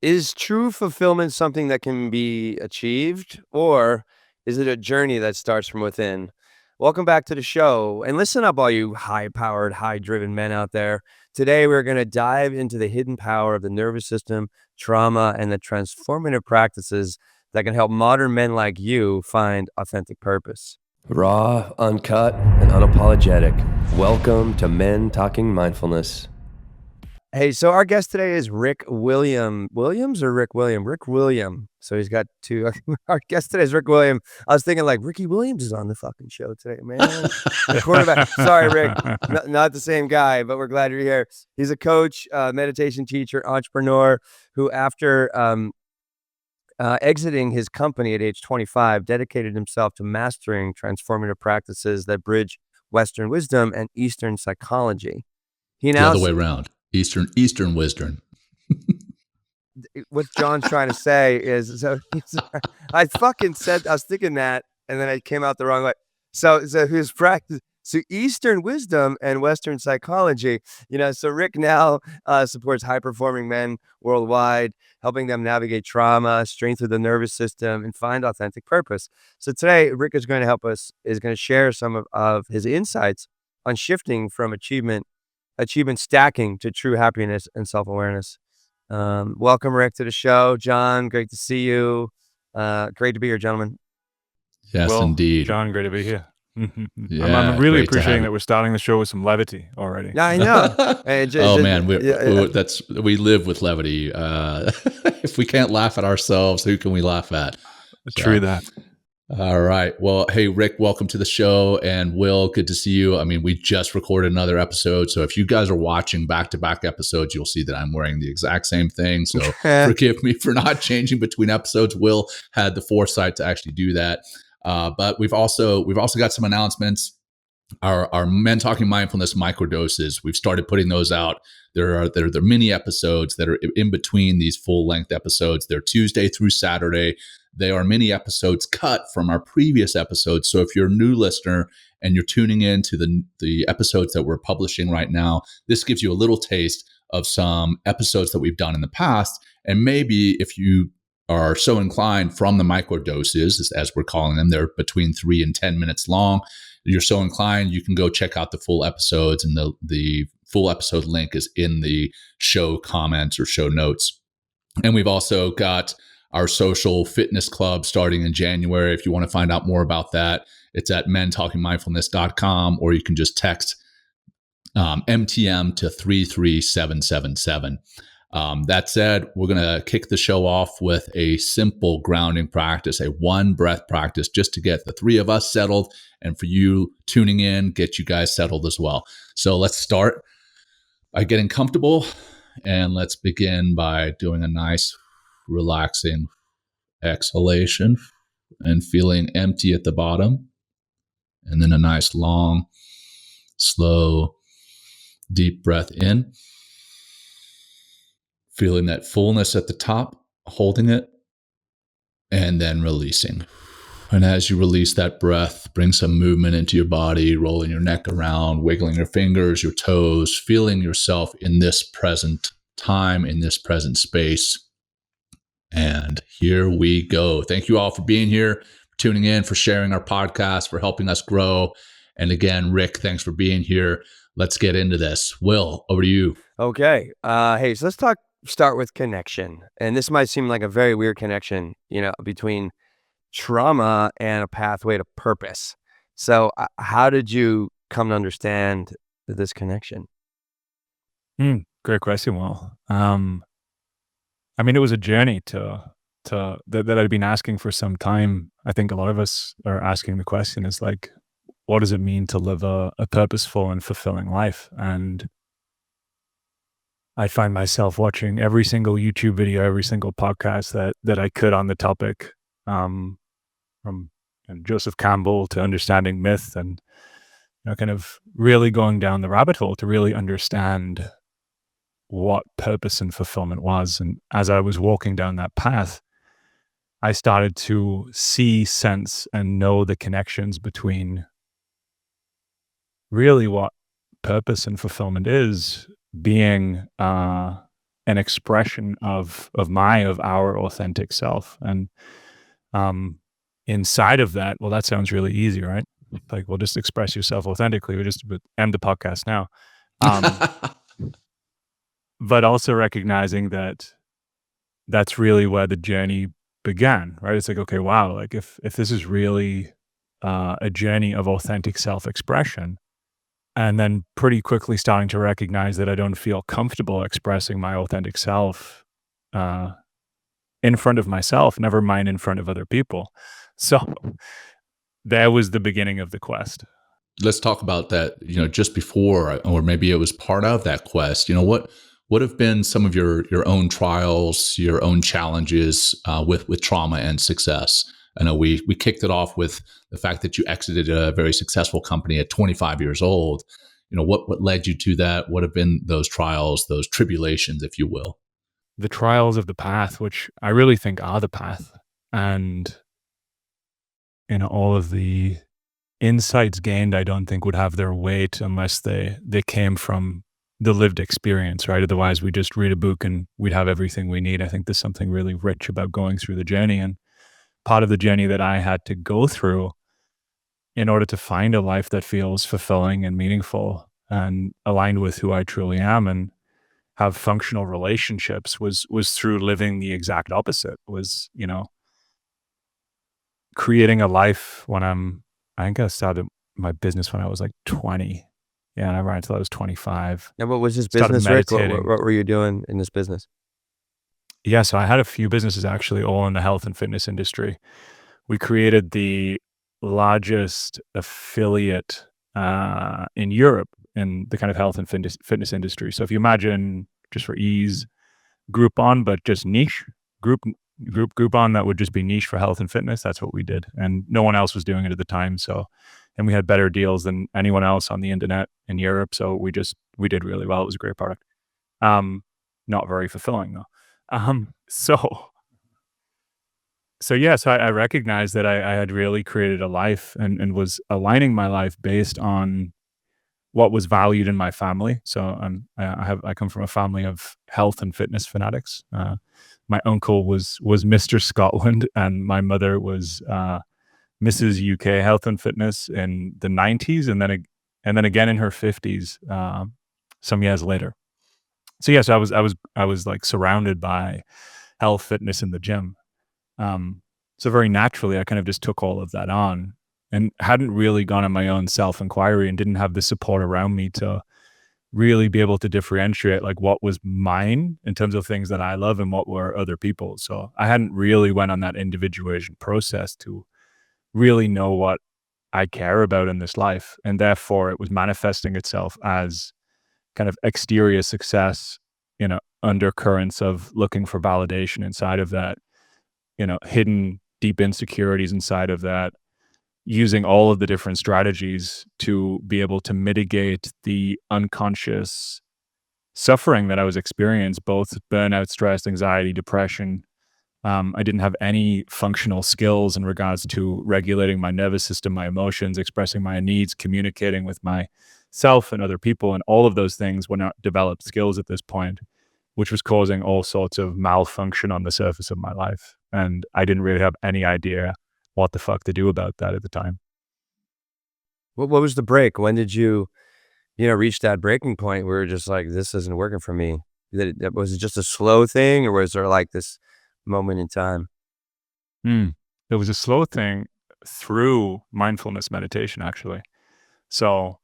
Is true fulfillment something that can be achieved, or is it a journey that starts from within? Welcome back to the show. And listen up, all you high powered, high driven men out there. Today, we're going to dive into the hidden power of the nervous system, trauma, and the transformative practices that can help modern men like you find authentic purpose. Raw, uncut, and unapologetic. Welcome to Men Talking Mindfulness. Hey, so our guest today is Rick Williams or Rick William? Rick William. So he's got two. Our guest today is Rick William. I was thinking like Ricky Williams is on the fucking show today, man. The quarterback. Sorry, Rick. Not the same guy, but we're glad you're here. He's a coach, meditation teacher, entrepreneur who after exiting his company at age 25, dedicated himself to mastering transformative practices that bridge Western wisdom and Eastern psychology. He now the other way around. Eastern wisdom. What John's trying to say is, so I was thinking that, and then it came out the wrong way. So his practice, so Eastern wisdom and Western psychology, so Rick now supports high-performing men worldwide, helping them navigate trauma, strengthen the nervous system, and find authentic purpose. So today, Rick is going to share some of his insights on shifting from achievement stacking to true happiness and self-awareness. Welcome, Rick, to the show. John, great to see you. Great to be here, gentlemen. Yes, indeed. John, great to be here. I'm really appreciating that we're starting the show with some levity already. Yeah, I know. Man, we live with levity. If we can't laugh at ourselves, who can we laugh at? True that. All right. Well, hey, Rick, welcome to the show. And Will, good to see you. I mean, we just recorded another episode. So if you guys are watching back-to-back episodes, you'll see that I'm wearing the exact same thing. So forgive me for not changing between episodes. Will had the foresight to actually do that. But we've also got some announcements. Our Men Talking Mindfulness microdoses, we've started putting those out. They're mini episodes that are in between these full-length episodes. They're Tuesday through Saturday. They are mini episodes cut from our previous episodes. So if you're a new listener and you're tuning in to the episodes that we're publishing right now, this gives you a little taste of some episodes that we've done in the past. And maybe if you are so inclined from the microdoses, as we're calling them, they're between 3 and 10 minutes long. You're so inclined, you can go check out the full episodes, and the full episode link is in the show comments or show notes. And we've also got our social fitness club starting in January. If you want to find out more about that, it's at mentalkingmindfulness.com, or you can just text MTM to 33777. That said, we're going to kick the show off with a simple grounding practice, a one breath practice, just to get the three of us settled, and for you tuning in, get you guys settled as well. So let's start by getting comfortable, and let's begin by doing a nice relaxing exhalation and feeling empty at the bottom, and then a nice long, slow, deep breath in, feeling that fullness at the top, holding it, and then releasing. And as you release that breath, bring some movement into your body, rolling your neck around, wiggling your fingers, your toes, feeling yourself in this present time, in this present space. And here we go. Thank you all for being here, for tuning in, for sharing our podcast, for helping us grow. And again, Rick, thanks for being here. Let's get into this. Will, over to you. Okay. Hey, so let's start with connection. And this might seem like a very weird connection, between trauma and a pathway to purpose. So how did you come to understand this connection? Great question, Will. It was a journey that I'd been asking for some time. I think a lot of us are asking the question is like, what does it mean to live a purposeful and fulfilling life? And I find myself watching every single YouTube video, every single podcast that I could on the topic, from Joseph Campbell to understanding myth, and kind of really going down the rabbit hole to really understand what purpose and fulfillment was. And as I was walking down that path, I started to see, sense, and know the connections between really what purpose and fulfillment is, being an expression of our authentic self. And inside of that, well, that sounds really easy, right? Like, well, just express yourself authentically. We just end the podcast now. But also recognizing that that's really where the journey began, right? It's like, okay, wow, like if this is really a journey of authentic self-expression, and then pretty quickly starting to recognize that I don't feel comfortable expressing my authentic self uh, in front of myself, never mind in front of other people. So that was the beginning of the quest. Let's talk about that, just before, or maybe it was part of that quest. What have been some of your own trials, your own challenges with trauma and success? I know we kicked it off with the fact that you exited a very successful company at 25 years old. What led you to that? What have been those trials, those tribulations, if you will? The trials of the path, which I really think are the path, and all of the insights gained, I don't think would have their weight unless they came from the lived experience, right? Otherwise, we just read a book and we'd have everything we need. I think there's something really rich about going through the journey, and part of the journey that I had to go through in order to find a life that feels fulfilling and meaningful and aligned with who I truly am and have functional relationships was through living the exact opposite. Was creating a life I think I started my business when I was like 20. Yeah, and I ran until I was 25. And what was this Started business, Rick? meditating. What were you doing in this business? Yeah, so I had a few businesses actually, all in the health and fitness industry. We created the largest affiliate in Europe in the kind of health and fitness industry. So if you imagine, just for ease, Groupon, but just niche. Groupon that would just be niche for health and fitness. That's what we did, and no one else was doing it at the time. So, and we had better deals than anyone else on the internet in Europe. So we did really well. It was a great product. Not very fulfilling though. So yes, I recognized that I had really created a life and was aligning my life based on what was valued in my family. So I come from a family of health and fitness fanatics. My uncle was Mr. Scotland, and my mother was Mrs. UK Health and Fitness in the 90s, and then again in her 50s some years later. So yes, I was like surrounded by health, fitness in the gym. So very naturally, I kind of just took all of that on and hadn't really gone on my own self-inquiry and didn't have the support around me to really be able to differentiate like what was mine in terms of things that I love and what were other people's. So I hadn't really went on that individuation process to really know what I care about in this life. And therefore it was manifesting itself as kind of exterior success, undercurrents of looking for validation inside of that, hidden deep insecurities inside of that, using all of the different strategies to be able to mitigate the unconscious suffering that I was experiencing, both burnout, stress, anxiety, depression. I didn't have any functional skills in regards to regulating my nervous system, my emotions, expressing my needs, communicating with myself and other people. And all of those things were not developed skills at this point, which was causing all sorts of malfunction on the surface of my life. And I didn't really have any idea what the fuck to do about that at the time. What was the break? When did you reach that breaking point where you're just like, this isn't working for me? Was it just a slow thing, or was there like this moment in time? It was a slow thing through mindfulness meditation, actually. So,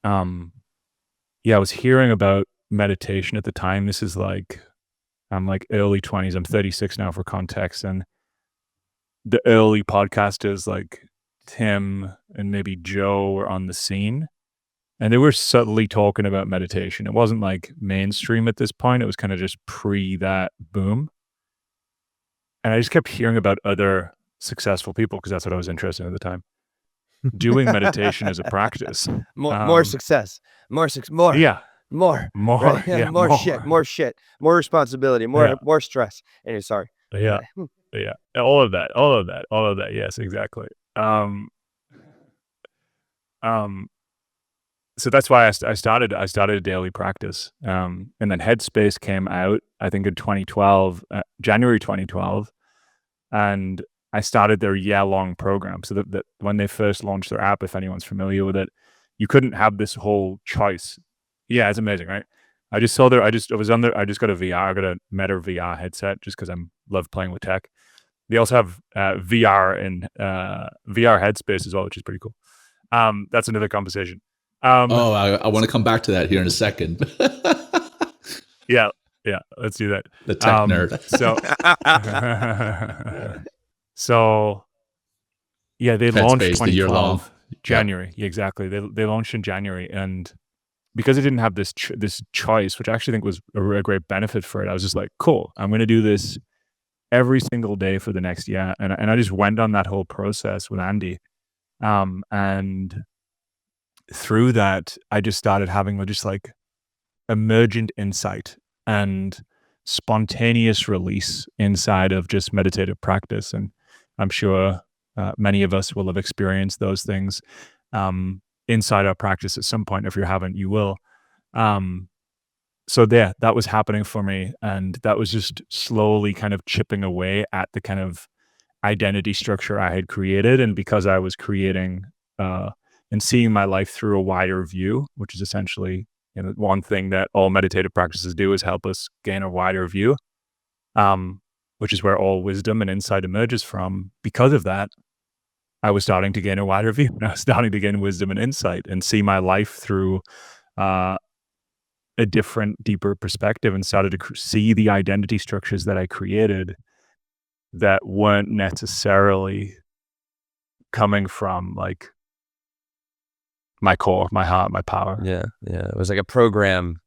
yeah, I was hearing about meditation at the time. This is like, I'm like early 20s. I'm 36 now for context. And the early podcasters like Tim and maybe Joe were on the scene, and they were subtly talking about meditation. It wasn't like mainstream at this point. It was kind of just pre that boom. And I just kept hearing about other successful people because that's what I was interested in at the time, doing meditation as a practice. More success, more, Yeah, more, more, right? yeah, more shit, more responsibility, more stress. Anyway, sorry. yeah, yeah. All of that. Yes, exactly. Um, so that's why I started a daily practice. And then Headspace came out, I think in 2012, January 2012, and I started their year-long program. So that when they first launched their app, if anyone's familiar with it, you couldn't have this whole choice. Yeah, it's amazing, right? I just saw I just got a VR, I got a Meta VR headset just because I love playing with tech. They also have VR and VR Headspace as well, which is pretty cool. That's another conversation. Oh, I want to come back to that here in a second. Yeah, let's do that. The tech nerd. So yeah, they launched Headspace, the year long. 2012 January. Yeah, exactly. They launched in January, and because it didn't have this choice, which I actually think was a great benefit for it, I was just like, cool, I'm going to do this every single day for the next year, and I just went on that whole process with Andy, and through that, I just started having just like emergent insight and spontaneous release inside of just meditative practice. And I'm sure many of us will have experienced those things inside our practice at some point. If you haven't, you will. So there, that was happening for me. And that was just slowly kind of chipping away at the kind of identity structure I had created. And because I was creating and seeing my life through a wider view, which is essentially one thing that all meditative practices do is help us gain a wider view, which is where all wisdom and insight emerges from. Because of that, I was starting to gain a wider view. And I was starting to gain wisdom and insight and see my life through a different, deeper perspective, and started to see the identity structures that I created that weren't necessarily coming from like my core, my heart, my power. Yeah. It was like a program,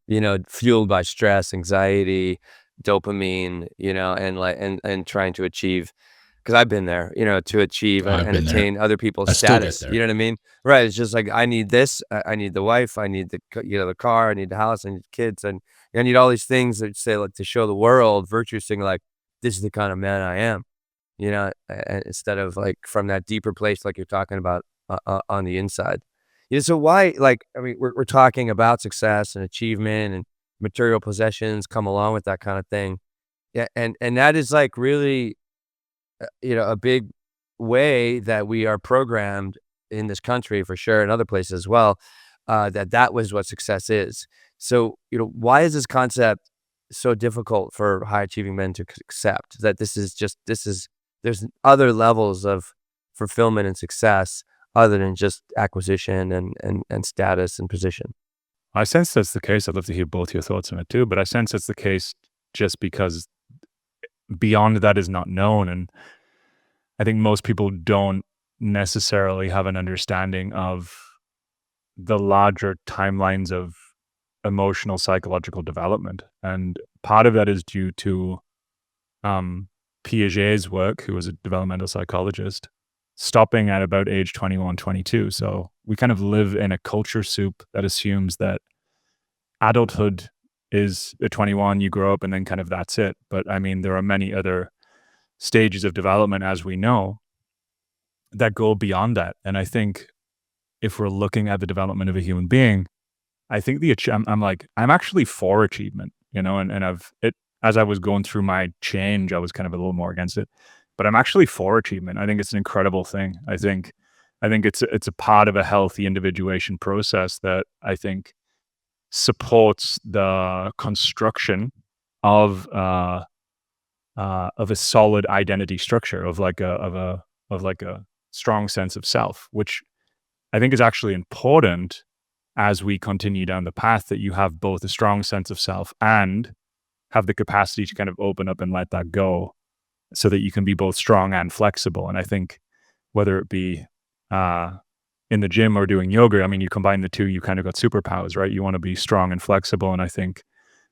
fueled by stress, anxiety, dopamine, and trying to achieve, because I've been there, to achieve and attain other people's status. You know what I mean? Right. It's just like, I need this, I need the wife, I need the car, I need the house, I need the kids, and I need all these things that say, like, to show the world, virtue signaling, like, this is the kind of man I am, instead of like from that deeper place, like you're talking about on the inside. So why, like, I mean, we're talking about success and achievement and material possessions come along with that kind of thing. Yeah. And that is like really, a big way that we are programmed in this country, for sure, and other places as well, that was what success is. So, why is this concept so difficult for high achieving men to accept, that there's other levels of fulfillment and success other than just acquisition and status and position? I sense that's the case. I'd love to hear both your thoughts on it too, but I sense it's the case just because beyond that is not known. And I think most people don't necessarily have an understanding of the larger timelines of emotional psychological development. And part of that is due to Piaget's work, who was a developmental psychologist, stopping at about age 21, 22. So we kind of live in a culture soup that assumes that adulthood is at 21, you grow up and then kind of that's it. But I mean, there are many other stages of development, as we know, that go beyond that. And I think if we're looking at the development of a human being, I think I'm actually for achievement, and as I was going through my change, I was kind of a little more against it, but I'm actually for achievement. I think it's an incredible thing. I think it's a part of a healthy individuation process that I think supports the construction of a solid identity structure, of a strong sense of self, which I think is actually important as we continue down the path, that you have both a strong sense of self and have the capacity to kind of open up and let that go, so that you can be both strong and flexible. And I think whether it be in the gym or doing yoga, I mean, you combine the two, you kind of got superpowers, right? You want to be strong and flexible. And I think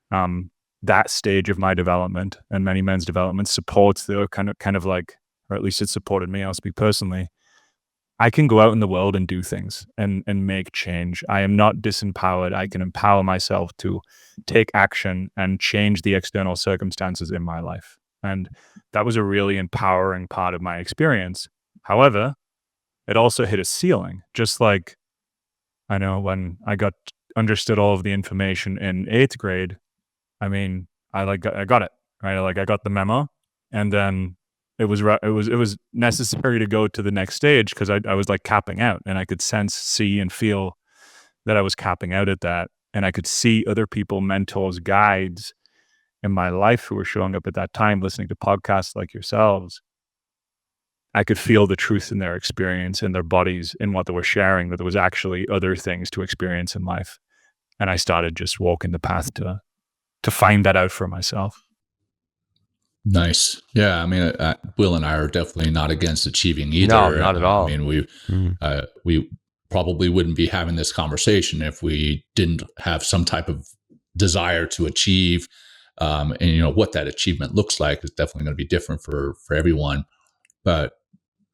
that stage of my development and many men's development supports the kind of like, or at least it supported me, I'll speak personally. I can go out in the world and do things and make change. I am not disempowered. I can empower myself to take action and change the external circumstances in my life. And that was a really empowering part of my experience. However, it also hit a ceiling, just like I know when I understood all of the information in 8th grade, I mean, I got it, right? Like I got the memo, and then it was necessary to go to the next stage because I was like capping out, and I could sense, see, and feel that I was capping out at that, and I could see other people, mentors, guides in my life who were showing up at that time, listening to podcasts like yourselves. I could feel the truth in their experience, in their bodies, in what they were sharing, that there was actually other things to experience in life. And I started just walking the path to find that out for myself. Nice. Yeah. I mean, Will and I are definitely not against achieving either. No, not at all. I mean, we probably wouldn't be having this conversation if we didn't have some type of desire to achieve. And you know what that achievement looks like is definitely going to be different for everyone. But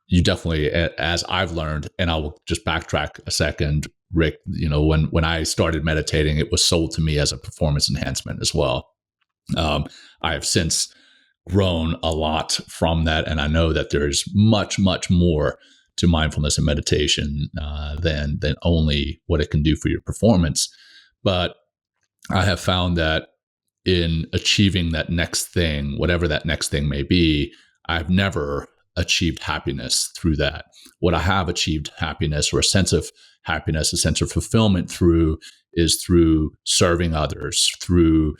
you definitely, as I've learned, and I will just backtrack a second, Rick. You know, when I started meditating, it was sold to me as a performance enhancement as well. I have since grown a lot from that, and I know that there's much more to mindfulness and meditation than only what it can do for your performance. But I have found that in achieving that next thing, whatever that next thing may be, I've never achieved happiness through that. What I have achieved happiness, or a sense of happiness, a sense of fulfillment through, is through serving others, through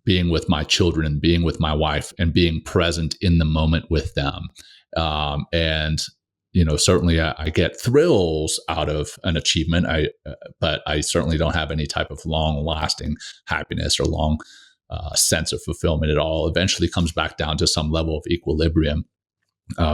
being with my children and being with my wife and being present in the moment with them. And certainly I get thrills out of an achievement. But I certainly don't have any type of long-lasting happiness or long sense of fulfillment at all. Eventually comes back down to some level of equilibrium.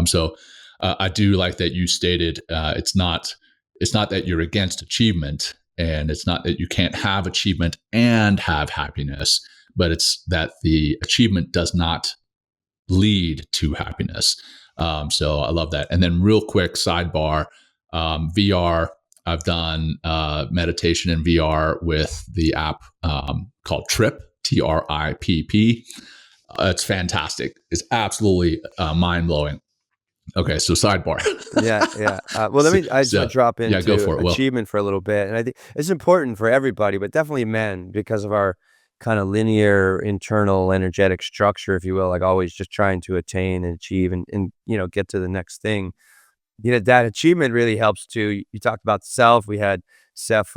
So I do like that you stated it's not that you're against achievement, and it's not that you can't have achievement and have happiness, but it's that the achievement does not lead to happiness. So I love that. And then real quick sidebar, VR, I've done meditation in VR with the app called Trip, TRIPP. It's fantastic. It's absolutely mind-blowing. Okay, so sidebar. Yeah. Well, I just want to drop into go for it, achievement for a little bit. And I think it's important for everybody, but definitely men, because of our kind of linear internal energetic structure, if you will, like always just trying to attain and achieve and get to the next thing. That achievement really helps too. You talked about self. We had Seth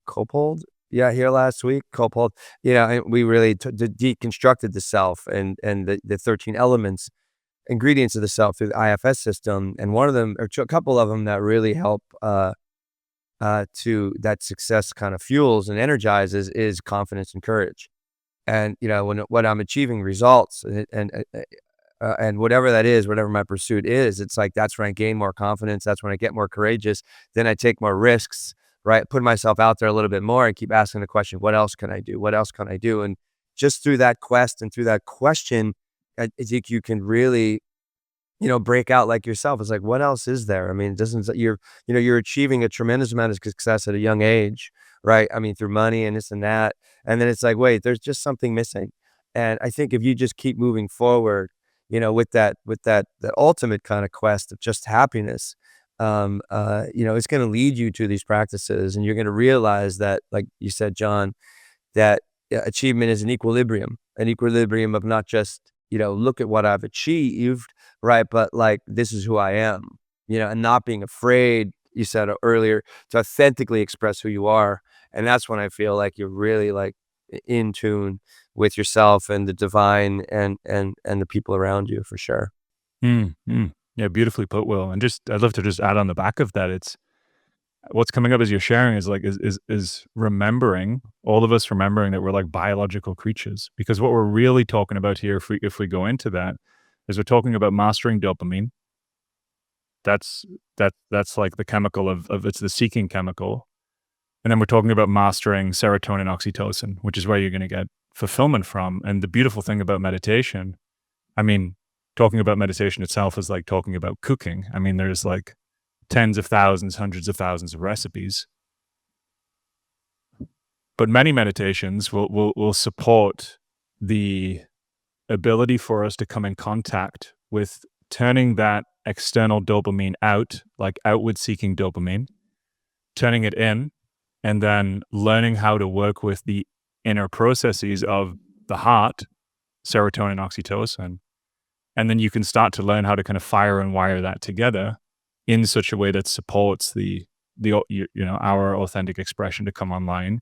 Copold, here last week. Copold, and we really deconstructed the self and the 13 elements, ingredients of the self through the IFS system. And one of them, or a couple of them, that really help to that success kind of fuels and energizes is confidence and courage. And when I'm achieving results and whatever that is, whatever my pursuit is, it's like that's when I gain more confidence. That's when I get more courageous. Then I take more risks, right? Put myself out there a little bit more and keep asking the question, what else can I do? What else can I do? And just through that quest and through that question, I think you can really, break out like yourself. It's like, what else is there? I mean, you're achieving a tremendous amount of success at a young age, right? I mean, through money and this and that. And then it's like, wait, there's just something missing. And I think if you just keep moving forward, with that the ultimate kind of quest of just happiness, it's going to lead you to these practices, and you're going to realize that, like you said, John, that achievement is an equilibrium of not just, look at what I've achieved, right? But like, this is who I am, and not being afraid, you said earlier, to authentically express who you are. And that's when I feel like you're really like in tune with yourself and the divine and the people around you, for sure. Yeah, beautifully put, Will. And I'd love to just add on the back of that. It's what's coming up as you're sharing is remembering, all of us remembering that we're like biological creatures. Because what we're really talking about here, if we go into that, is we're talking about mastering dopamine. That's like the chemical of it's the seeking chemical. And then we're talking about mastering serotonin, oxytocin, which is where you're going to get fulfillment from. And the beautiful thing about meditation, I mean, talking about meditation itself is like talking about cooking. I mean, there's like tens of thousands, hundreds of thousands of recipes. But many meditations will support the ability for us to come in contact with turning that external dopamine out, like outward seeking dopamine, turning it in, and then learning how to work with the inner processes of the heart, serotonin, oxytocin. And then you can start to learn how to kind of fire and wire that together in such a way that supports our authentic expression to come online.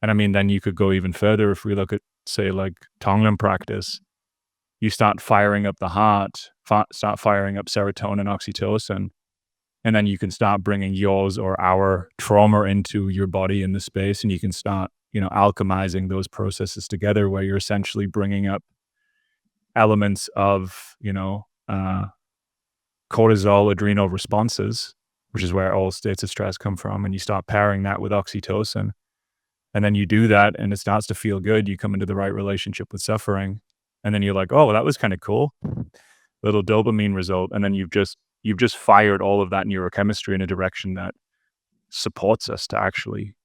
And I mean, then you could go even further. If we look at, say, like Tonglen practice, you start firing up the heart, start firing up serotonin, oxytocin, and then you can start bringing yours or our trauma into your body in the space, and you can start, alchemizing those processes together, where you're essentially bringing up elements of, cortisol, adrenal responses, which is where all states of stress come from, and you start pairing that with oxytocin. And then you do that and it starts to feel good. You come into the right relationship with suffering. And then you're like, oh, well, that was kind of cool. Little dopamine result. And then you've just fired all of that neurochemistry in a direction that supports us to actually,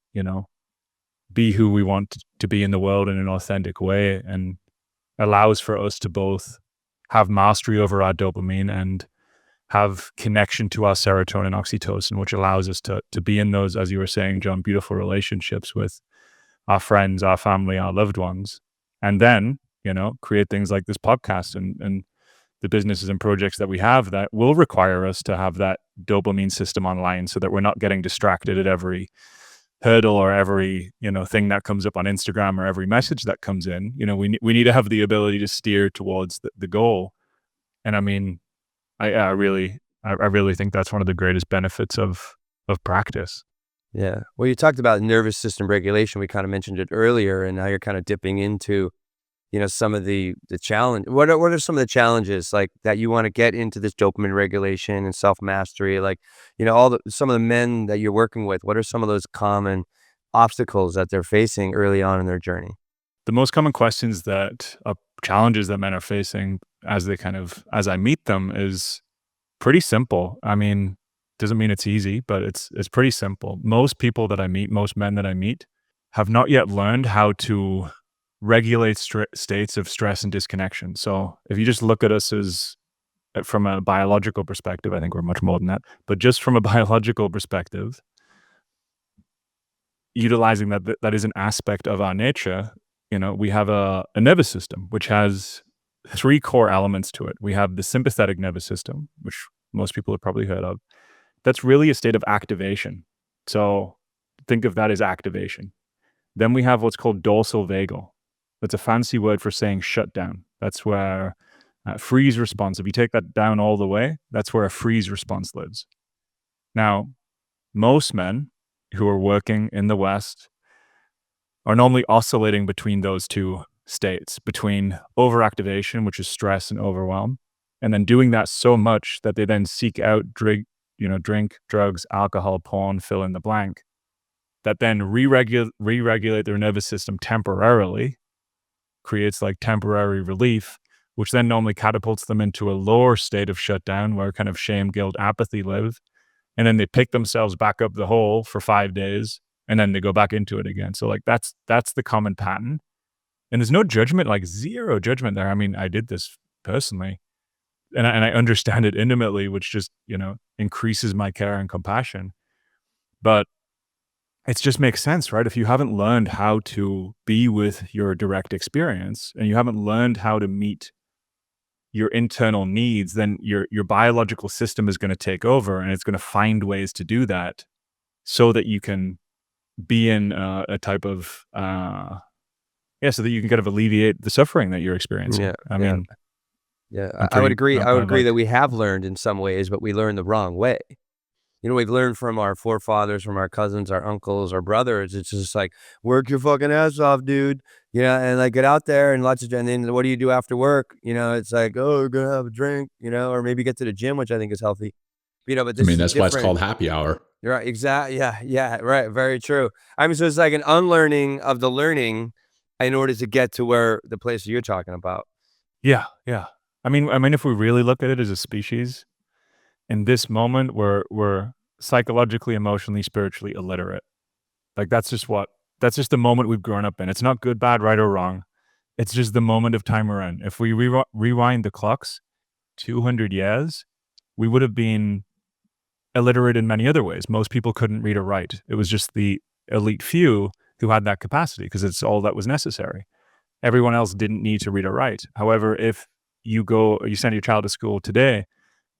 be who we want to be in the world in an authentic way, and allows for us to both have mastery over our dopamine and have connection to our serotonin, oxytocin, which allows us to be in those, as you were saying, John, beautiful relationships with our friends, our family, our loved ones. And then, create things like this podcast and the businesses and projects that we have that will require us to have that dopamine system online, so that we're not getting distracted at every hurdle or every, thing that comes up on Instagram or every message that comes in. We need to have the ability to steer towards the goal. And I mean, I really think that's one of the greatest benefits of practice. Yeah. Well, you talked about nervous system regulation. We kind of mentioned it earlier, and now you're kind of dipping into, some of the challenge. What are some of the challenges like that you want to get into this dopamine regulation and self-mastery? Like, some of the men that you're working with, what are some of those common obstacles that they're facing early on in their journey? The most common questions challenges that men are facing as I meet them is pretty simple. I mean, doesn't mean it's easy, but it's pretty simple. Most people that I meet, most men that I meet, have not yet learned how to regulate states of stress and disconnection. So if you just look at us as from a biological perspective, I think we're much more than that. But just from a biological perspective, utilizing that is an aspect of our nature. We have a nervous system which has 3 core elements to it. We have the sympathetic nervous system, which most people have probably heard of. That's really a state of activation. So think of that as activation. Then we have what's called dorsal vagal. That's a fancy word for saying shutdown. That's where freeze response, if you take that down all the way, that's where a freeze response lives. Now, most men who are working in the West are normally oscillating between those two states, between overactivation, which is stress and overwhelm, and then doing that so much that they then seek out drink, drugs, alcohol, porn, fill in the blank, that then re-regulate their nervous system temporarily, creates like temporary relief, which then normally catapults them into a lower state of shutdown where kind of shame, guilt, apathy live. And then they pick themselves back up the hole for 5 days, and then they go back into it again. So like that's the common pattern. And there's no judgment, like zero judgment there. I mean, I did this personally, and I understand it intimately, which just, increases my care and compassion. But it just makes sense, right? If you haven't learned how to be with your direct experience, and you haven't learned how to meet your internal needs, then your biological system is going to take over, and it's going to find ways to do that so that you can be in a type of so that you can kind of alleviate the suffering that you're experiencing. Yeah. I mean, I would agree. I would agree that we have learned in some ways, but we learned the wrong way. We've learned from our forefathers, from our cousins, our uncles, our brothers. It's just like, work your fucking ass off, dude. And like get out there and and then what do you do after work? It's like, oh, we're gonna have a drink, or maybe get to the gym, which I think is healthy. But this that's why it's called happy hour. You're right. Exactly. Yeah. Right. Very true. So it's like an unlearning of the learning in order to get to where the place you're talking about. Yeah. I mean, if we really look at it as a species, in this moment, we're psychologically, emotionally, spiritually illiterate. Like that's just the moment we've grown up in. It's not good, bad, right, or wrong. It's just the moment of time we're in. If we rewind the clocks 200 years, we would have been illiterate in many other ways. Most people couldn't read or write. It was just the elite few who had that capacity because it's all that was necessary. Everyone else didn't need to read or write. However, if you send your child to school today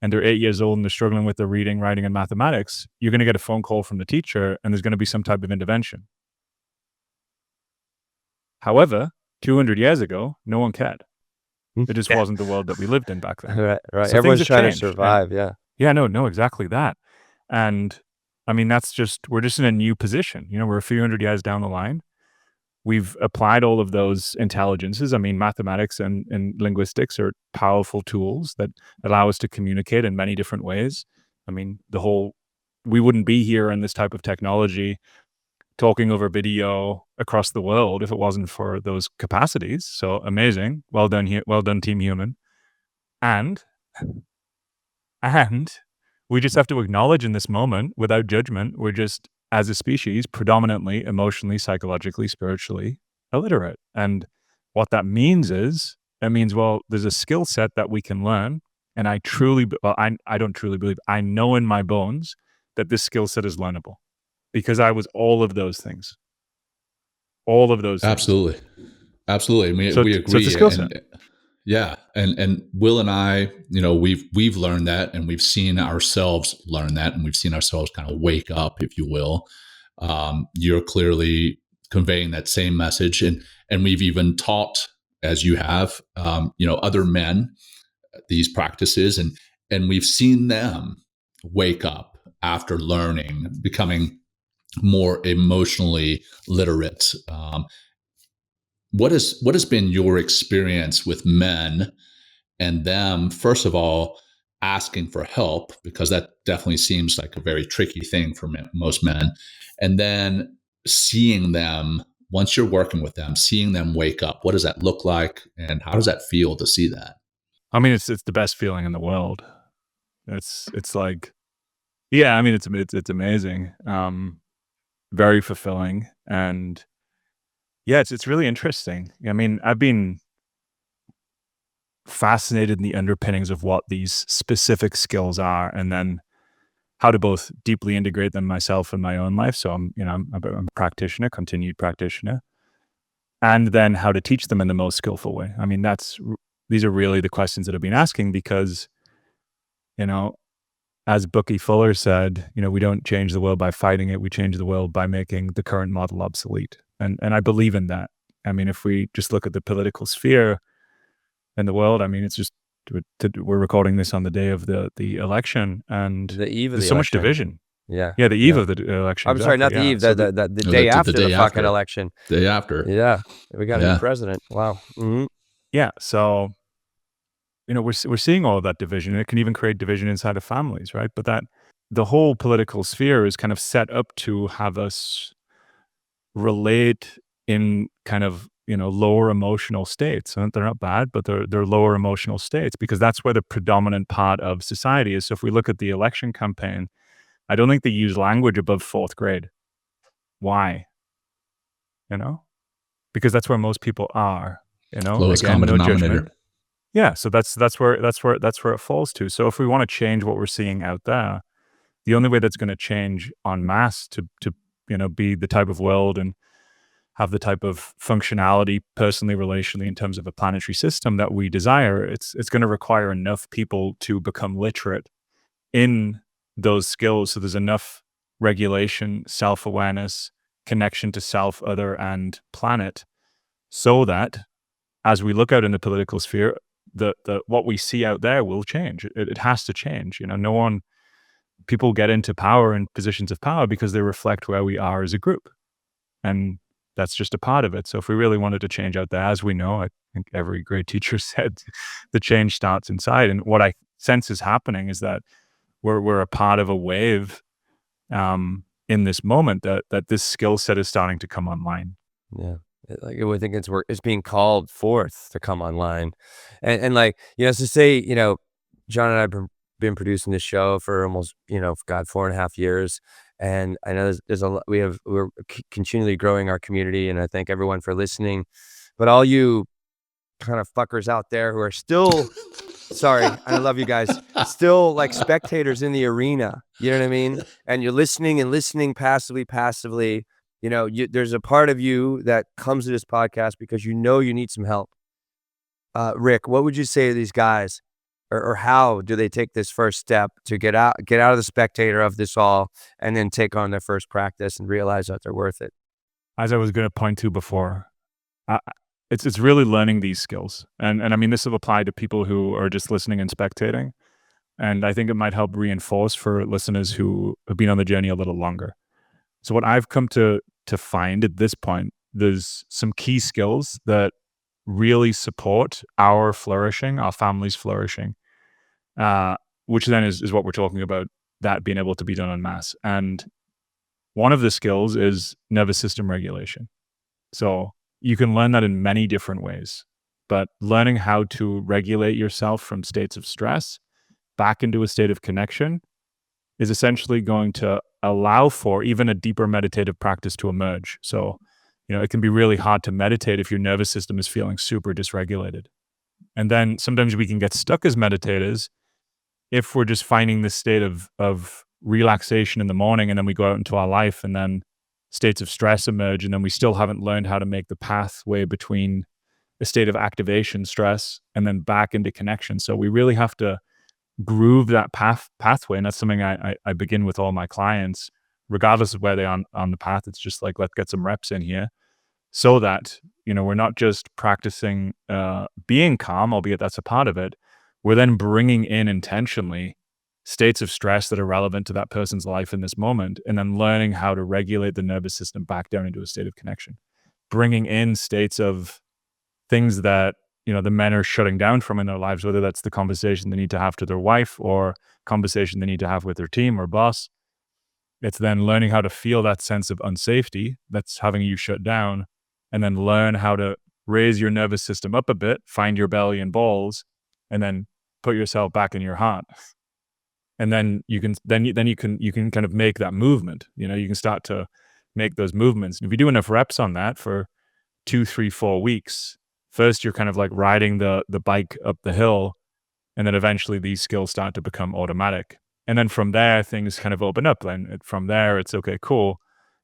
and they're 8 years old and they're struggling with their reading, writing, and mathematics, you're going to get a phone call from the teacher and there's going to be some type of intervention. However, 200 years ago, no one cared. It just wasn't the world that we lived in back then. Right. So Everyone's things have trying to changed. survive. Yeah. Yeah, no, exactly that. And I mean, we're just in a new position. We're a few hundred years down the line. We've applied all of those intelligences. I mean, mathematics and linguistics are powerful tools that allow us to communicate in many different ways. I mean, we wouldn't be here in this type of technology talking over video across the world if it wasn't for those capacities. So amazing. Well done, well done, Team Human. And we just have to acknowledge in this moment, without judgment, we're just, as a species, predominantly emotionally, psychologically, spiritually illiterate. And what that means is, well, there's a skill set that we can learn. And I don't truly believe, I know in my bones that this skill set is learnable because I was all of those things. All of those things. Absolutely. I mean, we agree. So it's a skill set. Yeah. And Will and I, we've learned that, and we've seen ourselves learn that, and we've seen ourselves kind of wake up, if you will. You're clearly conveying that same message. And we've even taught, as you have, other men these practices, and we've seen them wake up after learning, becoming more emotionally literate. What has been your experience with men and them, first of all, asking for help, because that definitely seems like a very tricky thing for most men, and then seeing them, once you're working with them, seeing them wake up? What does that look like, and how does that feel to see that? I mean, it's the best feeling in the world. It's like, yeah, I mean, it's amazing, very fulfilling, and yeah, it's really interesting. I mean, I've been fascinated in the underpinnings of what these specific skills are, and then how to both deeply integrate them myself in my own life. So I'm a practitioner, continued practitioner, and then how to teach them in the most skillful way. I mean, these are really the questions that I've been asking because, as Bucky Fuller said, we don't change the world by fighting it. We change the world by making the current model obsolete. And I believe in that. I mean, if we just look at the political sphere in the world, I mean, it's just, we're recording this on the day of the election, and The eve of there's the so much election. division. Yeah. Yeah, the eve of the election. I'm sorry, not the eve, So the day after the fucking after. election. Day after. Yeah. We got a new president. Wow. Mm-hmm. Yeah. So, we're seeing all of that division. It can even create division inside of families, right? But that the whole political sphere is kind of set up to have us relate in kind of, lower emotional states. And they're not bad, but they're lower emotional states because that's where the predominant part of society is. So if we look at the election campaign, I don't think they use language above 4th grade. Why? Because that's where most people are, Lowest common denominator. Judgment. Yeah. So that's where it falls to. So if we want to change what we're seeing out there, the only way that's going to change en masse to be the type of world and have the type of functionality personally, relationally, in terms of a planetary system that we desire, it's going to require enough people to become literate in those skills. So there's enough regulation, self-awareness, connection to self, other, and planet, so that as we look out in the political sphere, the what we see out there will change. It has to change. People get into power and positions of power because they reflect where we are as a group. And that's just a part of it. So if we really wanted to change out there, as we know, I think every great teacher said, the change starts inside. And what I sense is happening is that we're a part of a wave in this moment that this skill set is starting to come online. Yeah. I think it's being called forth to come online. And like, so say, John and I have been producing this show for almost, 4.5 years. And I know there's a lot, we're continually growing our community, and I thank everyone for listening. But all you kind of fuckers out there who are still Sorry, and I love you guys. Still like spectators in the arena. You know what I mean? And you're listening and listening passively. There's a part of you that comes to this podcast because you need some help. Rick, what would you say to these guys, or how do they take this first step to get out of the spectator of this all, and then take on their first practice and realize that they're worth it? As I was going to point to before, it's really learning these skills, and I mean this will apply to people who are just listening and spectating, and I think it might help reinforce for listeners who have been on the journey a little longer. So what I've come to find at this point, there's some key skills that really support our flourishing, our family's flourishing, which then is what we're talking about, that being able to be done en masse. And one of the skills is nervous system regulation. So you can learn that in many different ways, but learning how to regulate yourself from states of stress back into a state of connection is essentially going to allow for even a deeper meditative practice to emerge. So, it can be really hard to meditate if your nervous system is feeling super dysregulated. And then sometimes we can get stuck as meditators if we're just finding this state of relaxation in the morning, and then we go out into our life, and then states of stress emerge, and then we still haven't learned how to make the pathway between a state of activation, stress, and then back into connection. So we really have to groove that pathway, and that's something I begin with all my clients, regardless of where they're on the path. It's just like, let's get some reps in here, so that we're not just practicing being calm, albeit that's a part of it. We're then bringing in intentionally states of stress that are relevant to that person's life in this moment, and then learning how to regulate the nervous system back down into a state of connection, bringing in states of things that the men are shutting down from in their lives, whether that's the conversation they need to have to their wife or conversation they need to have with their team or boss. It's then learning how to feel that sense of unsafety that's having you shut down, and then learn how to raise your nervous system up a bit, find your belly and balls, and then put yourself back in your heart. And then you can kind of make that movement. You can start to make those movements. And if you do enough reps on that for 2, 3, 4 weeks, first you're kind of like riding the bike up the hill, and then eventually these skills start to become automatic. And then from there, things kind of open up. And from there, it's okay, cool.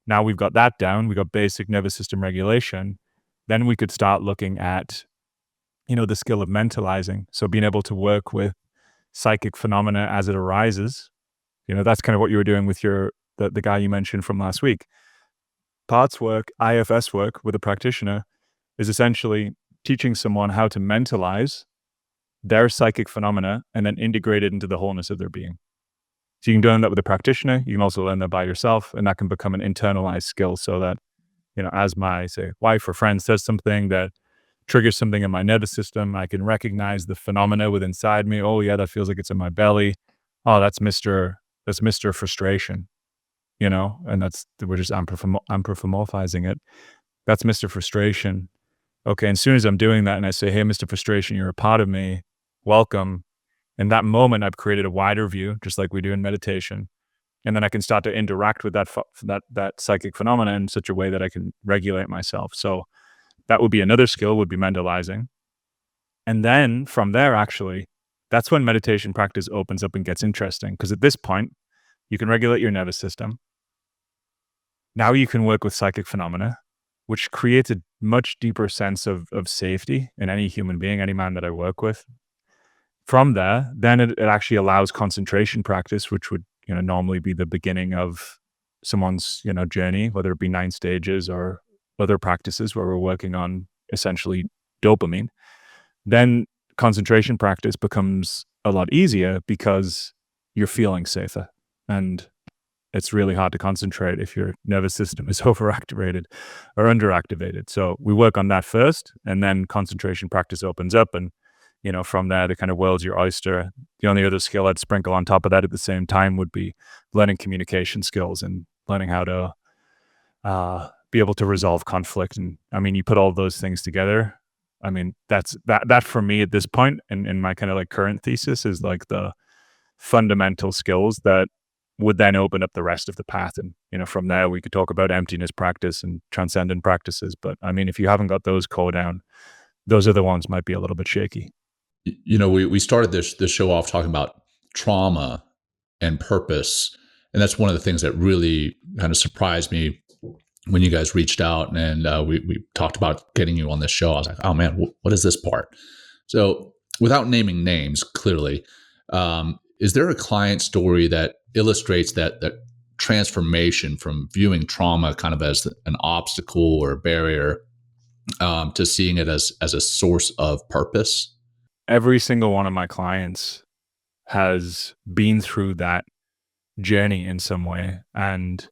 Now we've got that down. We got basic nervous system regulation. Then we could start looking at, the skill of mentalizing. So being able to work with psychic phenomena as it arises. That's kind of what you were doing with the guy you mentioned from last week. Parts work, IFS work with a practitioner is essentially teaching someone how to mentalize their psychic phenomena and then integrate it into the wholeness of their being. So you can learn that with a practitioner. You can also learn that by yourself, and that can become an internalized skill, so that, as my, say, wife or friend says something that triggers something in my nervous system, I can recognize the phenomena within inside me. Oh yeah, that feels like it's in my belly. Oh, that's Mr. Frustration, and we're just anthropomorphizing it. That's Mr. Frustration. Okay, and as soon as I'm doing that and I say, hey, Mr. Frustration, you're a part of me, welcome. In that moment, I've created a wider view, just like we do in meditation. And then I can start to interact with that psychic phenomena in such a way that I can regulate myself. So that would be another skill, would be mentalizing. And then from there, actually, that's when meditation practice opens up and gets interesting. Because at this point, you can regulate your nervous system. Now you can work with psychic phenomena, which creates a much deeper sense of safety in any human being, any man that I work with. From there, then it actually allows concentration practice, which would normally be the beginning of someone's journey, whether it be 9 stages or other practices where we're working on essentially dopamine. Then concentration practice becomes a lot easier because you're feeling safer, and it's really hard to concentrate if your nervous system is overactivated or underactivated. So we work on that first, and then concentration practice opens up, and from there, the kind of world's your oyster. The only other skill I'd sprinkle on top of that at the same time would be learning communication skills and learning how to be able to resolve conflict. And I mean, you put all those things together. I mean, that for me at this point, in my kind of like current thesis, is like the fundamental skills that would then open up the rest of the path. And from there, we could talk about emptiness practice and transcendent practices. But I mean, if you haven't got those core down, those other ones might be a little bit shaky. We started this show off talking about trauma and purpose, and that's one of the things that really kind of surprised me when you guys reached out and we talked about getting you on this show. I was like, oh man, what is this part? So without naming names, clearly, is there a client story that illustrates that transformation from viewing trauma kind of as an obstacle or a barrier to seeing it as a source of purpose? Every single one of my clients has been through that journey in some way. And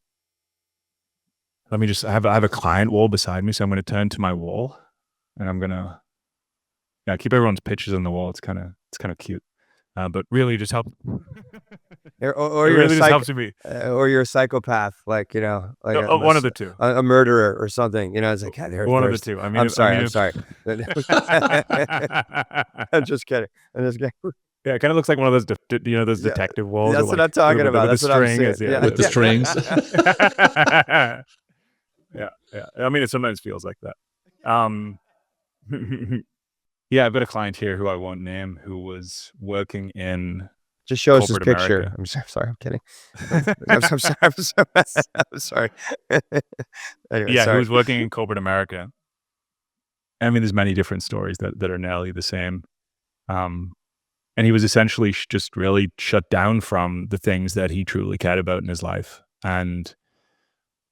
I have a client wall beside me, so I'm going to turn to my wall, and I'm going to keep everyone's pictures on the wall. It's kind of cute, but really just help. Or It you're really just helps me. or you're a psychopath, like like One of the two. a murderer or something. It's like, yeah, One of the two. I'm sorry. I'm just kidding. Yeah, it kind of looks like one of those, those detective walls. That's what I'm talking about. That's what I'm saying. With the strings. Yeah. I mean, it sometimes feels like that. Yeah, I've got a client here who I won't name who was working in just show us his corporate picture. America. I'm sorry. I'm kidding. I'm sorry. I'm sorry. Anyway, yeah, sorry. who was working in corporate America. I mean, there's many different stories that are nearly the same. And he was essentially just really shut down from the things that he truly cared about in his life. And,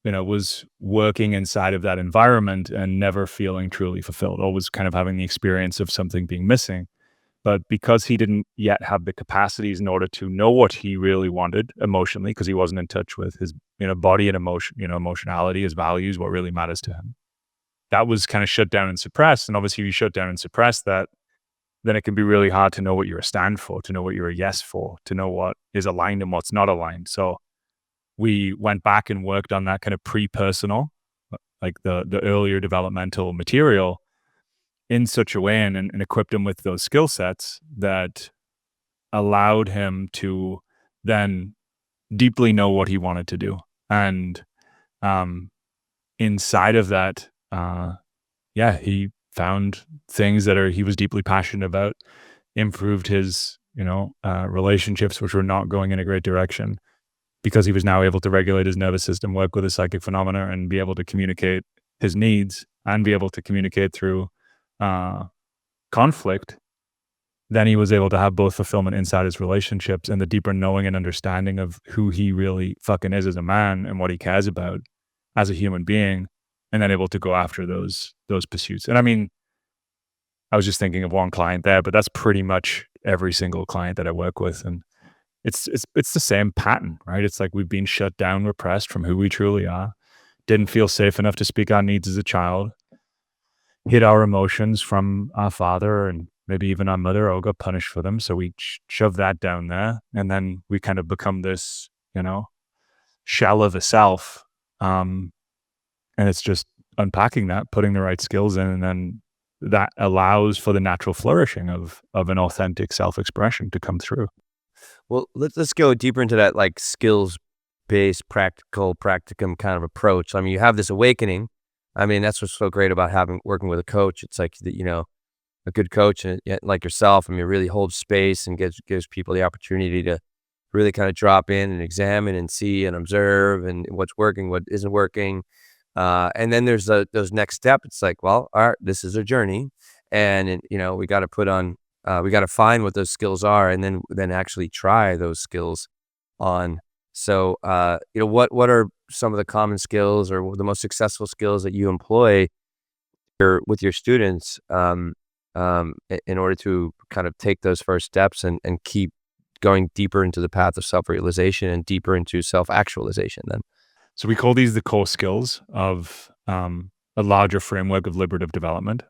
was working inside of that environment and never feeling truly fulfilled, always kind of having the experience of something being missing. But because he didn't yet have the capacities in order to know what he really wanted emotionally, because he wasn't in touch with his, body and emotion, emotionality, his values, what really matters to him, that was kind of shut down and suppressed. And obviously, if you shut down and suppress that, then it can be really hard to know what you're a stand for, to know what you're a yes for, to know what is aligned and what's not aligned. So we went back and worked on that kind of pre-personal, like the earlier developmental material, in such a way and equipped him with those skill sets that allowed him to then deeply know what he wanted to do. And inside of that, he found things that he was deeply passionate about, improved his, relationships, which were not going in a great direction, because he was now able to regulate his nervous system, work with his psychic phenomena, and be able to communicate his needs and be able to communicate through conflict. Then he was able to have both fulfillment inside his relationships and the deeper knowing and understanding of who he really fucking is as a man and what he cares about as a human being, and then able to go after those pursuits. And I mean, I was just thinking of one client there, but that's pretty much every single client that I work with. And it's the same pattern, right? It's like we've been shut down, repressed from who we truly are, didn't feel safe enough to speak our needs as a child, hid our emotions from our father and maybe even our mother, or got punished for them. So we shove that down there, and then we kind of become this, shell of a self. And it's just unpacking that, putting the right skills in, and then that allows for the natural flourishing of an authentic self-expression to come through. Well, let's go deeper into that, like skills-based, practicum kind of approach. I mean, you have this awakening. I mean, that's what's so great about working with a coach. It's like, a good coach like yourself, I mean, really holds space and gives people the opportunity to really kind of drop in and examine and see and observe and what's working, what isn't working. And then there's those next steps. It's like, well, all right, this is a journey, and we got to we got to find what those skills are, and then actually try those skills on. So, what are some of the common skills or the most successful skills that you employ with your students in order to kind of take those first steps and keep going deeper into the path of self-realization and deeper into self-actualization then? So we call these the core skills of a larger framework of liberative development.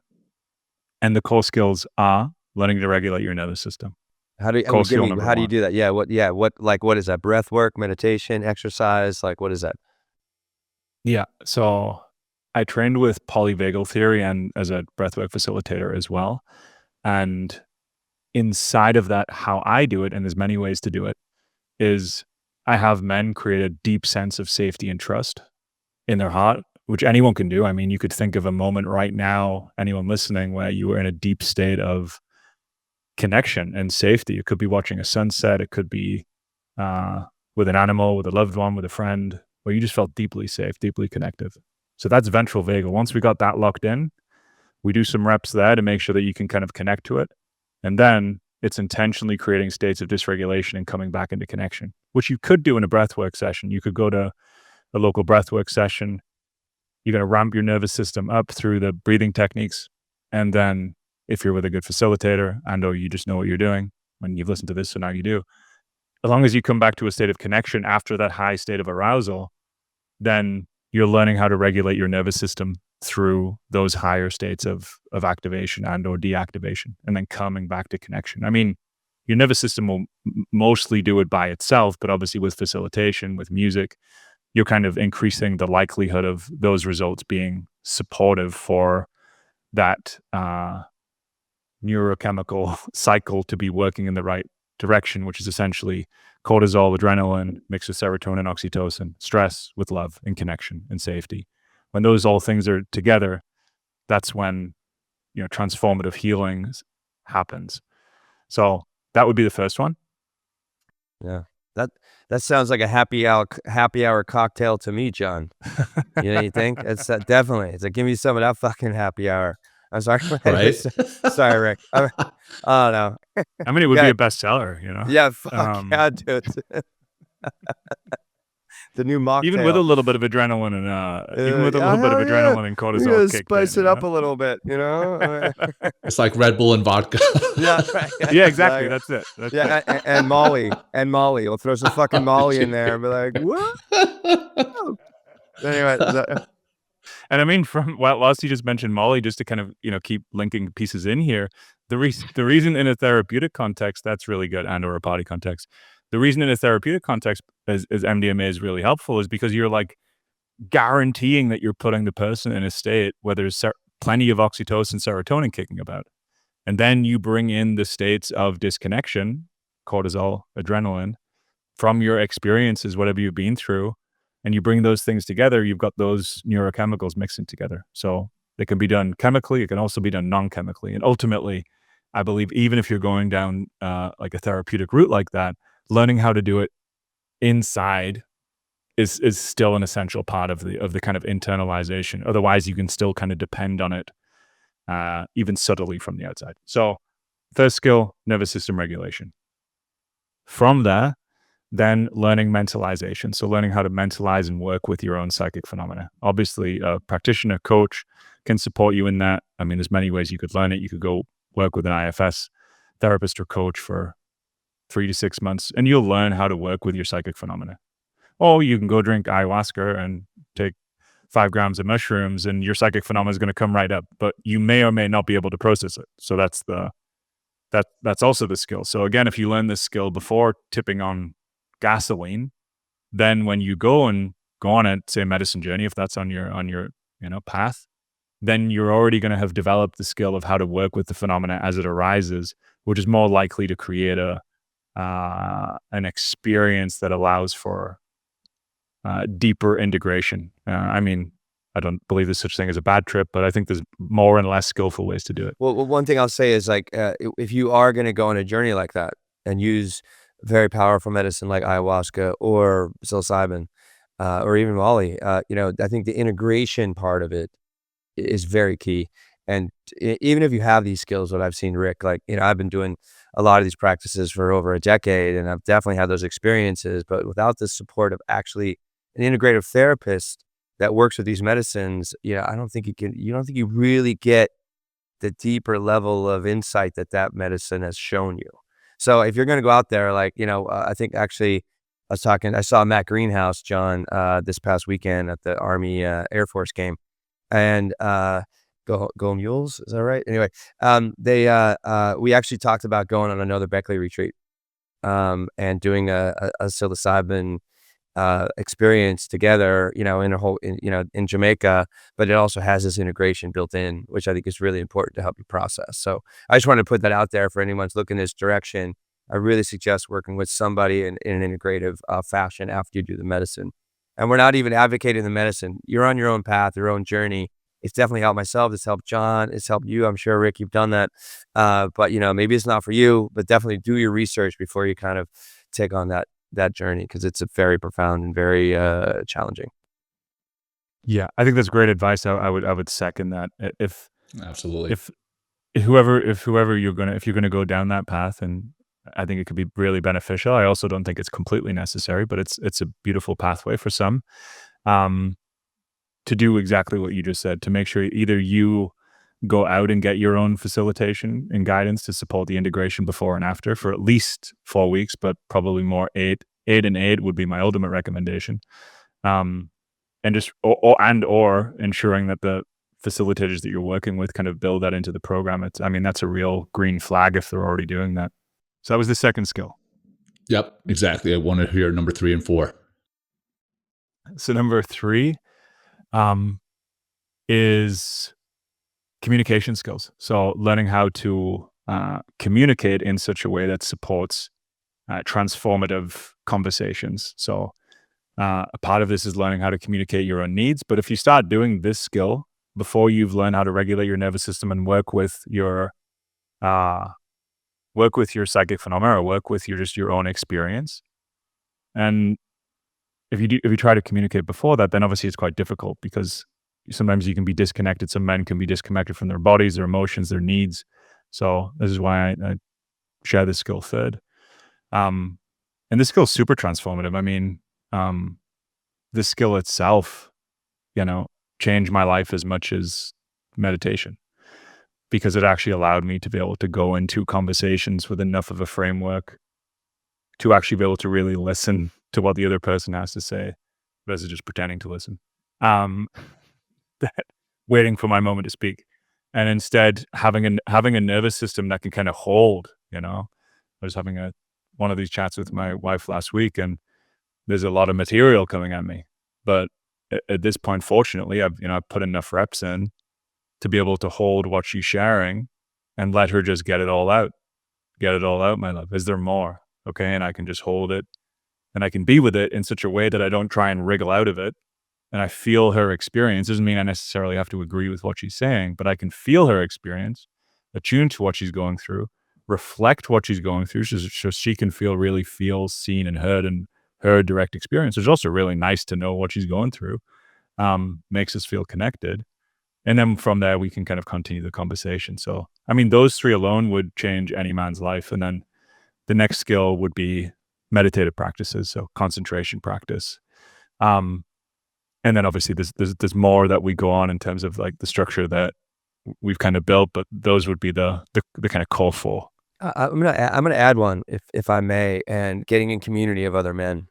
And the core skills are learning to regulate your nervous system. How do you do that? What is that? Breath work, meditation, exercise? Like, what is that? Yeah. So I trained with polyvagal theory and as a breathwork facilitator as well. And inside of that, how I do it, and there's many ways to do it, is I have men create a deep sense of safety and trust in their heart, which anyone can do. I mean, you could think of a moment right now, anyone listening, where you were in a deep state of connection and safety. It could be watching a sunset. It could be with an animal, with a loved one, with a friend, where you just felt deeply safe, deeply connected. So that's ventral vagal. Once we got that locked in, we do some reps there to make sure that you can kind of connect to it. And then it's intentionally creating states of dysregulation and coming back into connection, which you could do in a breathwork session. You could go to a local breathwork session. You're going to ramp your nervous system up through the breathing techniques. And then if you're with a good facilitator and or you just know what you're doing when you've listened to this, so now you do, as long as you come back to a state of connection after that high state of arousal, then you're learning how to regulate your nervous system through those higher states of activation and or deactivation, and then coming back to connection. I mean, your nervous system will mostly do it by itself, but obviously with facilitation, with music, you're kind of increasing the likelihood of those results being supportive for that neurochemical cycle to be working in the right direction, which is essentially cortisol, adrenaline, mixed with serotonin, oxytocin, stress with love and connection and safety. When those all things are together, that's when, transformative healing happens. So that would be the first one. Yeah. That sounds like a happy hour cocktail to me, John. You think? It's definitely. It's like, give me some of that fucking happy hour. I'm sorry. Right? Sorry, Rick. I don't know. I mean, it would be a bestseller, Yeah, fuck yeah, dude. The new mocktail. Even with a little bit of adrenaline and bit of adrenaline and cortisol kicked spice in, it up a little bit, It's like Red Bull and vodka. Yeah, right. Yeah, exactly. That's it. That's it. And Molly. We'll throw some fucking Molly in there and be like, what? Anyway. And I mean, whilst you just mentioned Molly, just to kind of, keep linking pieces in here, the reason in a therapeutic context, that's really good, and or a party context. The reason in a therapeutic context as MDMA is really helpful is because you're like guaranteeing that you're putting the person in a state where there's plenty of oxytocin, serotonin kicking about. And then you bring in the states of disconnection, cortisol, adrenaline, from your experiences, whatever you've been through, and you bring those things together, you've got those neurochemicals mixing together. So they can be done chemically, it can also be done non-chemically. And ultimately, I believe even if you're going down like a therapeutic route like that, learning how to do it inside is still an essential part of the kind of internalization. Otherwise, you can still kind of depend on it, even subtly from the outside. So first skill, nervous system regulation. From there, then learning mentalization. So learning how to mentalize and work with your own psychic phenomena. Obviously, a practitioner, coach can support you in that. I mean, there's many ways you could learn it. You could go work with an IFS therapist or coach for 3 to 6 months, and you'll learn how to work with your psychic phenomena. Or you can go drink ayahuasca and take 5 grams of mushrooms, and your psychic phenomena is going to come right up, but you may or may not be able to process it. So that's also the skill. So again, if you learn this skill before tipping on gasoline, then when you go on it, say medicine journey, if that's on your path, then you're already going to have developed the skill of how to work with the phenomena as it arises, which is more likely to create an experience that allows for deeper integration. I mean, I don't believe there's such thing as a bad trip, but I think there's more and less skillful ways to do it. Well, one thing I'll say is like, if you are going to go on a journey like that and use very powerful medicine like ayahuasca or psilocybin, or even Molly, I think the integration part of it is very key. And even if you have these skills, what I've seen, Rick, like, I've been doing a lot of these practices for over a decade, and I've definitely had those experiences, but without the support of actually an integrative therapist that works with these medicines, I don't think you really get the deeper level of insight that medicine has shown you. So if you're going to go out there, like, I think actually I saw Matt Greenhouse, John, this past weekend at the Army Air Force game, and Go Mules, is that right? Anyway, we actually talked about going on another Beckley retreat, and doing a psilocybin experience together, in Jamaica, but it also has this integration built in, which I think is really important to help you process. So I just wanted to put that out there for anyone who's looking this direction. I really suggest working with somebody in an integrative fashion after you do the medicine. And we're not even advocating the medicine. You're on your own path, your own journey. It's definitely helped myself. It's helped John. It's helped you. I'm sure, Rick, you've done that. But maybe it's not for you, but definitely do your research before you kind of take on that journey, because it's a very profound and very challenging. Yeah, I think that's great advice. I would second that. Absolutely. If whoever you're gonna go down that path, and I think it could be really beneficial. I also don't think it's completely necessary, but it's a beautiful pathway for some. To do exactly what you just said, to make sure either you go out and get your own facilitation and guidance to support the integration before and after for at least 4 weeks, but probably more 8 would be my ultimate recommendation. And just or ensuring that the facilitators that you're working with kind of build that into the program. That's a real green flag if they're already doing that. So that was the second skill. Yep, exactly. I want to hear number 3 and 4. So number 3 is communication skills. So learning how to communicate in such a way that supports transformative conversations. So a part of this is learning how to communicate your own needs. But if you start doing this skill before you've learned how to regulate your nervous system and work with your psychic phenomena, or work with your own experience, and if you try to communicate before that, then obviously it's quite difficult, because sometimes you can be disconnected. Some men can be disconnected from their bodies, their emotions, their needs. So this is why I share this skill third. And this skill is super transformative. This skill itself, changed my life as much as meditation, because it actually allowed me to be able to go into conversations with enough of a framework to actually be able to really listen to what the other person has to say, versus just pretending to listen, waiting for my moment to speak, and instead having a nervous system that can kind of hold. I was having one of these chats with my wife last week, and there's a lot of material coming at me, but at this point, fortunately, I've put enough reps in to be able to hold what she's sharing and let her just get it all out. Get it all out, my love. Is there more? Okay. And I can just hold it, and I can be with it in such a way that I don't try and wriggle out of it. And I feel her experience. Doesn't mean I necessarily have to agree with what she's saying, but I can feel her experience, attune to what she's going through, reflect what she's going through, so she can really feel seen and heard, and her direct experience. It's also really nice to know what she's going through. Makes us feel connected. And then from there, we can kind of continue the conversation. So, those 3 alone would change any man's life. And then the next skill would be meditative practices. So concentration practice. And then obviously there's more that we go on in terms of like the structure that we've kind of built, but those would be the kind of core 4. I'm gonna add one, if I may, and getting in community of other men.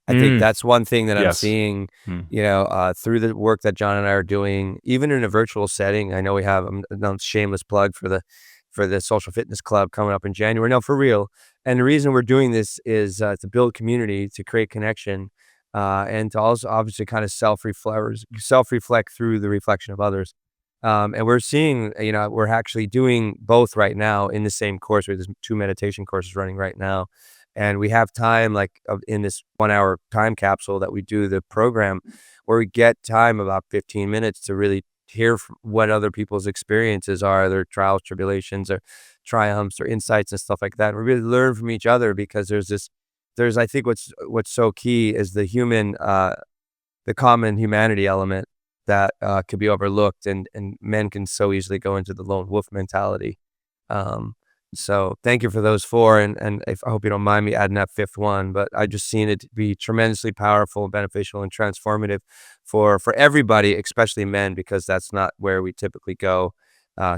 I think that's one thing that I'm Yes. seeing, through the work that John and I are doing, even in a virtual setting. I know we have a shameless plug for the Social Fitness Club coming up in January. No, for real. And the reason we're doing this is to build community, to create connection, and to also obviously kind of self-reflect through the reflection of others. And we're seeing, we're actually doing both right now in the same course. There's 2 meditation courses running right now. And we have time, like in this 1-hour time capsule that we do the program, where we get time, about 15 minutes, to really hear what other people's experiences are, their trials, tribulations, or triumphs, or insights and stuff like that. And we really learn from each other, because I think what's so key is the common humanity element that could be overlooked, and men can so easily go into the lone wolf mentality. So thank you for those 4, and I hope you don't mind me adding that 5th one, but I just seen it to be tremendously powerful and beneficial and transformative for everybody, especially men, because that's not where we typically go,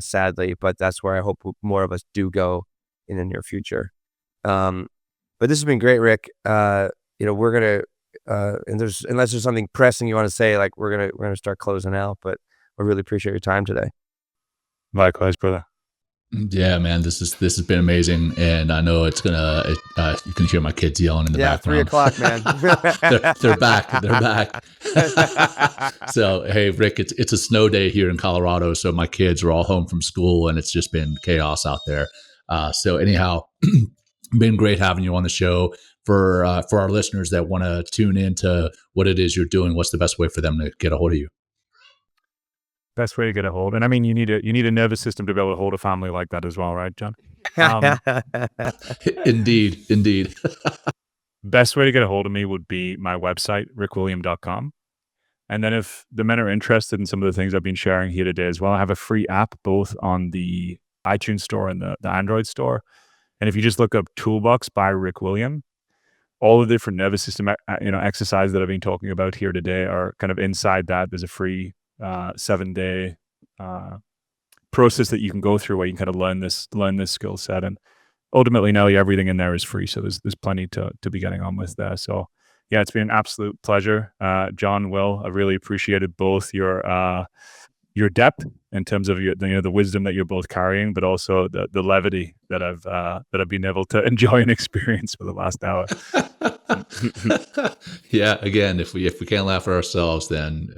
sadly, but that's where I hope more of us do go in the near future. But this has been great, Rick. We're gonna unless there's something pressing you want to say, like we're gonna start closing out, but I really appreciate your time today. Likewise, brother. Yeah, man, this has been amazing, and I know it's gonna. You can hear my kids yelling in the background. 3:00, man. they're back. They're back. So, hey, Rick, it's a snow day here in Colorado, so my kids are all home from school, and it's just been chaos out there. So, anyhow, been great having you on the show. For our listeners that want to tune into what it is you're doing, what's the best way for them to get a hold of you? Best way to get a hold. And I mean, you need a nervous system to be able to hold a family like that as well, right, John? Indeed. Best way to get a hold of me would be my website, rickwilliam.com. And then if the men are interested in some of the things I've been sharing here today as well, I have a free app both on the iTunes store and the Android store. And if you just look up Toolbox by Rick William, all the different nervous system exercises that I've been talking about here today are kind of inside that. There's a free 7-day process that you can go through where you can kind of learn this skill set. And ultimately, nearly everything in there is free. So there's plenty to be getting on with there. So yeah, it's been an absolute pleasure. John, Will, I really appreciated both your depth in terms of the wisdom that you're both carrying, but also the levity that I've been able to enjoy and experience for the last hour. Yeah, again, if we can't laugh at ourselves, then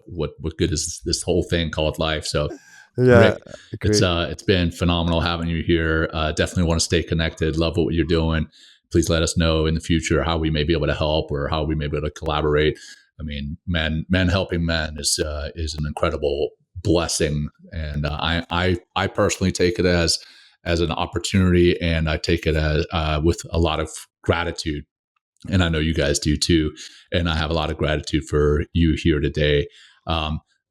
what good is this whole thing called life? So Yeah, Rick, it's been phenomenal having you here. Definitely want to stay connected. Love what you're doing. Please let us know in the future how we may be able to help or how we may be able to collaborate. I mean, men helping men is an incredible blessing, and I personally take it as an opportunity, and I take it as with a lot of gratitude. And I know you guys do too. And I have a lot of gratitude for you here today.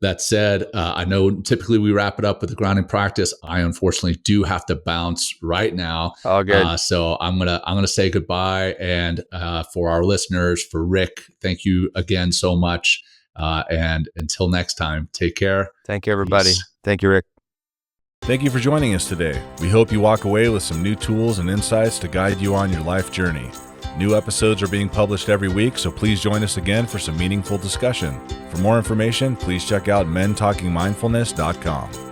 That said, I know typically we wrap it up with the grounding practice. I unfortunately do have to bounce right now. all good. So I'm gonna say goodbye. And for our listeners, for Rick, thank you again so much. And until next time, take care. Thank you, everybody. Peace. Thank you, Rick. Thank you for joining us today. We hope you walk away with some new tools and insights to guide you on your life journey. New episodes are being published every week, so please join us again for some meaningful discussion. For more information, please check out mentalkingmindfulness.com.